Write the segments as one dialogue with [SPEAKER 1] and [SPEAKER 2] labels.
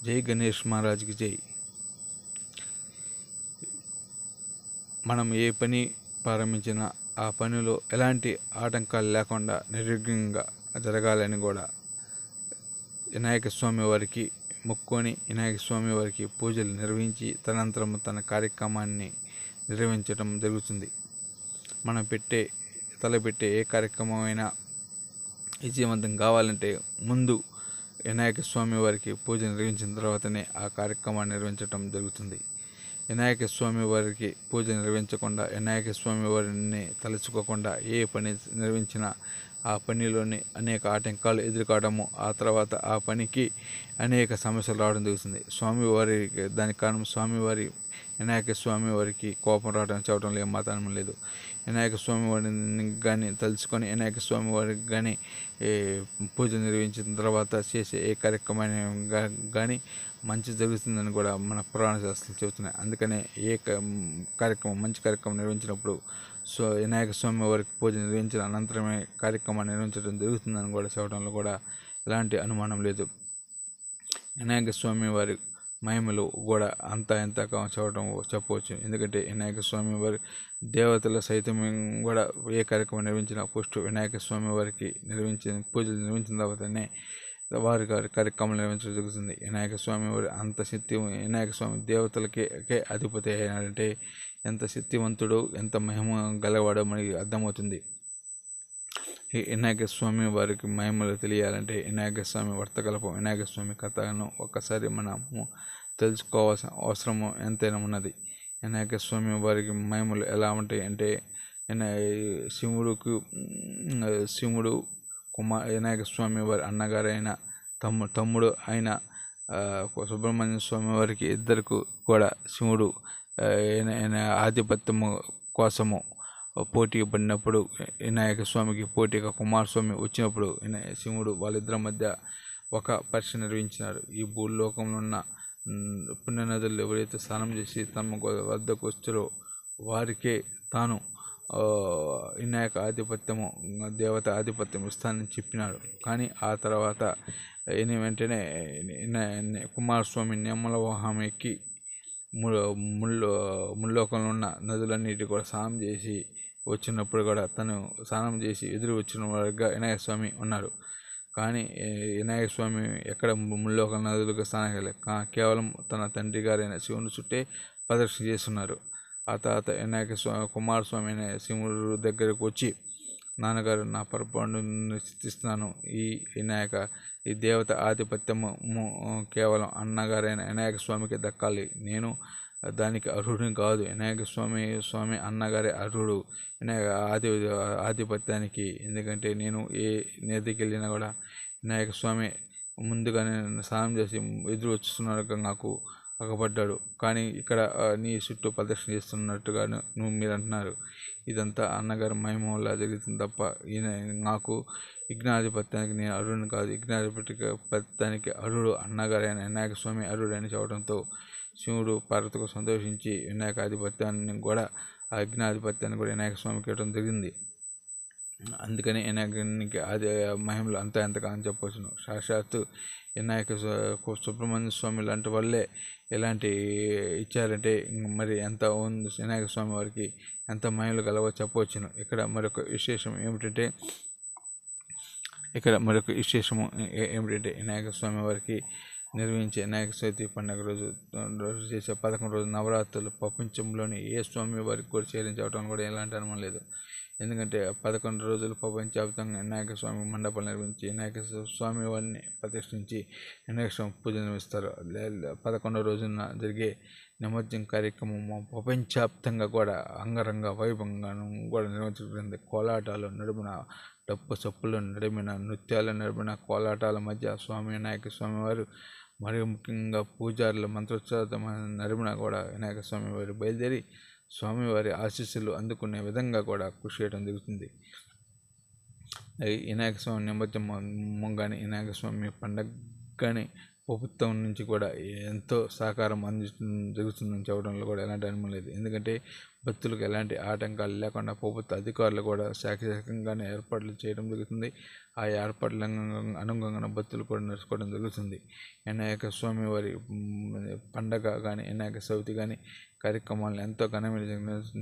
[SPEAKER 1] జై గణేష్ మహారాజ్కి జై. మనం ఏ పని ప్రారంభించినా ఆ పనిలో ఎలాంటి ఆటంకాలు లేకుండా నిర్విఘ్నంగా జరగాలని కూడా వినాయక స్వామి వారికి మొక్కుకొని వినాయక స్వామి వారికి పూజలు నిర్వహించి తదనంతరం తన కార్యక్రమాన్ని నిర్వహించడం జరుగుతుంది. మనం తలపెట్టే ఏ కార్యక్రమమైనా విజయవంతం కావాలంటే ముందు వినాయక స్వామి వారికి పూజ నిర్వహించిన తర్వాతనే ఆ కార్యక్రమాన్ని నిర్వహించడం జరుగుతుంది. వినాయక స్వామి వారికి పూజ నిర్వహించకుండా వినాయక స్వామి వారిని తలుచుకోకుండా ఏ పని నిర్వహించినా ఆ పనిలోని అనేక ఆటంకాలు ఎదుర్కోవడము, ఆ తర్వాత ఆ పనికి అనేక సమస్యలు రావడం జరుగుతుంది. స్వామివారికి దానికి కారణం స్వామివారి వినాయక స్వామి వారికి కోపం రావడం చెప్పడంలో ఏమాత్రం లేదు. వినాయక స్వామి వారిని కానీ తలుచుకొని వినాయక స్వామి వారికి కానీ పూజ నిర్వహించిన తర్వాత చేసే ఏ కార్యక్రమాన్ని కానీ మంచి జరుగుతుందని కూడా మన పురాణ శాస్త్రాలు చెబుతున్నాయి. అందుకనే ఏ మంచి కార్యక్రమం నిర్వహించినప్పుడు వినాయక స్వామి వారికి పూజ నిర్వహించిన అనంతరమే కార్యక్రమాన్ని నిర్వహించడం జరుగుతుందని కూడా చెప్పడంలో కూడా ఎలాంటి అనుమానం లేదు. వినాయక స్వామి వారి మహిమలు కూడా అంతా ఎంత చెప్పవచ్చు. ఎందుకంటే వినాయక స్వామి వారి దేవతల సైతం కూడా ఏ కార్యక్రమం నిర్వహించినా ఫస్ట్ వినాయక స్వామి వారికి పూజలు నిర్వహించిన తర్వాతనే వారి కార్యక్రమం నిర్వహించడం జరుగుతుంది. వినాయక స్వామి వారి అంత శక్తి, వినాయక స్వామి దేవతలకే అధిపతి అయినాడంటే ఎంత శక్తివంతుడు, ఎంత మహిమ గలవాడో మనకి అర్థమవుతుంది. ఈ వినాయక స్వామి వారికి మహిమలు తెలియాలంటే వినాయక స్వామి వర్తకల్పం, వినాయక స్వామి కథను ఒక్కసారి మనము తెలుసుకోవాల్సిన అవసరము ఎంతైనా ఉన్నది. వినాయక స్వామి వారికి మహిమలు ఎలా ఉంటాయి అంటే శివుడు వినాయక స్వామి వారి అన్నగారైన తమ్ముడు అయిన సుబ్రహ్మణ్య స్వామి వారికి ఇద్దరికి కూడా శివుడు ఆధిపత్యము కోసము పోటీ పడినప్పుడు వినాయక స్వామికి పోటీగా కుమారస్వామి వచ్చినప్పుడు శివుడు వాళ్ళిద్దరి మధ్య ఒక పరీక్ష నిర్వహించినారు. ఈ భూలోకంలో ఉన్న పుణ్యనదులు ఎవరైతే స్నానం చేసి తమ వద్దకు వచ్చారో వారికే తాను వినాయక ఆధిపత్యము, దేవత ఆధిపత్యం ఇస్తానని చెప్పినాడు. కానీ ఆ తర్వాత వెంటనే కుమారస్వామి నెమ్మల వాహనం ఎక్కి ముల్లోకంలో ఉన్న నదులన్నిటి కూడా స్నానం చేసి వచ్చినప్పుడు కూడా తను స్నానం చేసి ఎదురు వచ్చిన వారిగా వినాయక స్వామి ఉన్నారు. కానీ వినాయక స్వామి ఎక్కడ ముల్లోక నదులకు స్నానం చేయలేదు, కేవలం తన తండ్రి గారైన శివుని చుట్టే ప్రదర్శన చేస్తున్నారు. ఆ తర్వాత వినాయక స్వామి కుమారస్వామి అనే శివుడు దగ్గరకు వచ్చి, నాన్నగారు నా పొరపాటును స్థితిస్తున్నాను, ఈ దేవత ఆధిపత్యము కేవలం అన్నగారైన వినాయక స్వామికి దక్కాలి, నేను దానికి అర్హుడిని కాదు, వినాయక స్వామి అన్నగారే అర్హుడు వినాయక ఆధిపత్యానికి. ఎందుకంటే నేను ఏ నేతికి వెళ్ళినా కూడా వినాయక స్వామి ముందుగానే స్నానం చేసి ఎదురు వస్తున్నాడుగా నాకు అగపడ్డాడు. కానీ ఇక్కడ నీ చుట్టూ ప్రదర్శన చేస్తున్నట్టుగా మీరు అంటున్నారు. ఇదంతా అన్నగారి మహిమ వల్ల జరుగుతుంది తప్ప నాకు యజ్ఞాధిపత్యానికి నేను అర్హుడిని కాదు, యజ్ఞాధిపత్యానికి అర్హుడు అన్నగారైన వినాయక స్వామి అర్హుడు అని చెప్పడంతో శివుడు పార్వతికి సంతోషించి వినాయకాధిపత్యాన్ని కూడా ఆ యజ్ఞాధిపత్యాన్ని కూడా వినాయక స్వామికి ఇవ్వడం జరిగింది. అందుకని వినాయకునికి అది మహిమలు అంతా ఎంతకాని చెప్పవచ్చును. సాక్షాత్తు వినాయక సుబ్రహ్మణ్య స్వామి లాంటి వాళ్ళే ఎలాంటి ఇచ్చారంటే మరి ఎంత ఉంది వినాయక స్వామి వారికి ఎంత మహిమలు గలవో చెప్పవచ్చును. ఇక్కడ మరొక విశేషము ఏమిటంటే వినాయక స్వామి వారికి నిర్వహించే వినాయక చవితి పండుగ రోజు చేసే 11 రోజుల నవరాత్రులు ప్రపంచంలోని ఏ స్వామి వారికి కూడా చేరించవడం కూడా ఎలాంటి అనుమానం లేదు. ఎందుకంటే 11 రోజులు ప్రపంచవ్యాప్తంగా వినాయక స్వామి మండపాలు నిర్మించి వినాయక స్వామి వారిని ప్రతిష్ఠించి వినాయక స్వామి పూజ నిర్వహిస్తారు. 11వ రోజున జరిగే నిమజ్జన కార్యక్రమం ప్రపంచవ్యాప్తంగా కూడా అంగరంగ వైభవంగా కూడా నిర్వహించబడింది. కోలాటాలు నడుమున, డప్పు చప్పులు నడిమిన, నృత్యాల నడిమిన, కోలాటాల మధ్య వినాయక స్వామి వారు, మరియు ముఖ్యంగా పూజారుల మంత్రోచ్చారణ నడుమున కూడా వినాయక స్వామి వారు బయలుదేరి స్వామివారి ఆశీస్సులు అందుకునే విధంగా కూడా కృషి చేయడం జరుగుతుంది. వినాయక స్వామి నిమజ్జనం కానీ వినాయక స్వామి పండగ కానీ ప్రభుత్వం నుంచి కూడా ఎంతో సహకారం జరుగుతుందని చెప్పడంలో కూడా ఎలాంటి అనుమానం లేదు. ఎందుకంటే భక్తులకు ఎలాంటి ఆటంకాలు లేకుండా ప్రభుత్వ అధికారులు కూడా శాఖగానే ఏర్పాట్లు చేయడం జరుగుతుంది. ఆ ఏర్పాట్ల అనుగుణంగా భక్తులు కూడా నడుచుకోవడం జరుగుతుంది. వినాయక స్వామి వారి పండగ కానీ వినాయక చవితి కానీ కార్యక్రమాలను ఎంతో ఘనంగా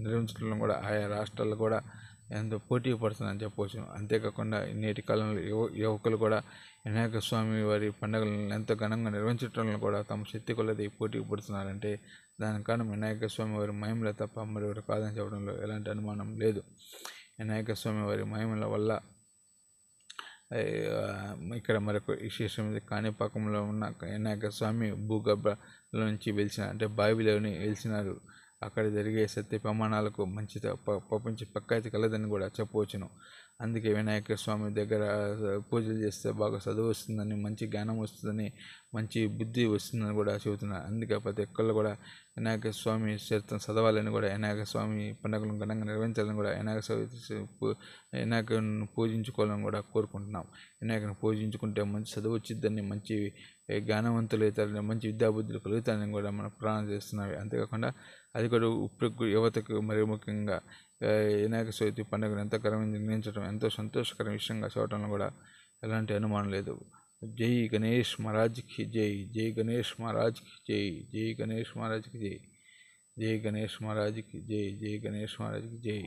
[SPEAKER 1] నిర్వహించడంలో కూడా ఆయా రాష్ట్రాలు కూడా ఎంతో పోటీ పడుతుందని చెప్పవచ్చు. అంతేకాకుండా నేటి కాలంలో యువకులు కూడా వినాయక స్వామి వారి పండుగలను ఎంతో ఘనంగా నిర్వహించడంలో కూడా తమ శక్తి కొలది పోటీ పడుతున్నారంటే దానికి కారణం వినాయక స్వామి వారి మహిమలే తప్ప మరొకటి కాదని చెప్పడంలో ఎలాంటి అనుమానం లేదు. వినాయక స్వామి వారి మహిమల వల్ల ఇక్కడ మరొక విశేషం ఇది, కాణిపాకంలో ఉన్న వినాయక స్వామి భూగర్భలో నుంచి వెలిసిన అంటే బావిలోని వెలిసినారు. అక్కడ జరిగే సత్య ప్రమాణాలకు మంచి ప్రపంచ ప్రఖ్యాతి కలదని కూడా చెప్పవచ్చును. అందుకే వినాయక స్వామి దగ్గర పూజలు చేస్తే బాగా చదువు వస్తుందని, మంచి జ్ఞానం వస్తుందని, మంచి బుద్ధి వస్తుందని కూడా చెబుతున్నారు. అందుకే ప్రతి ఒక్కళ్ళు కూడా వినాయక స్వామి చరిత్ర చదవాలని కూడా, వినాయక స్వామి పండుగలను ఘనంగా నిర్వహించాలని కూడా, వినాయకుని పూజించుకోవాలని కూడా కోరుకుంటున్నాం. వినాయకుని పూజించుకుంటే మంచి చదువు వచ్చిద్దని, మంచి జ్ఞానవంతులు అవుతారని, మంచి విద్యాబుద్ధులు కలుగుతారని కూడా మనం ప్రార్థన చేస్తున్నాం. అంతేకాకుండా అది కూడా ఇప్పుడు యువతకు మరి ముఖ్యంగా వినాయక చవితి పండుగను ఎంతో ఘనంగా నిర్వహించడం ఎంతో సంతోషకరమైన విషయంగా చూడటంలో కూడా ఎలాంటి అనుమానం లేదు. జై గణేష్ మహారాజ్కి జై, జై గణేష్ మహారాజ్కి జై, జై గణేష్ మహారాజ్కి జై, జై గణేష్ మహారాజ్కి జై, జై గణేష్ మహారాజ్కి జై.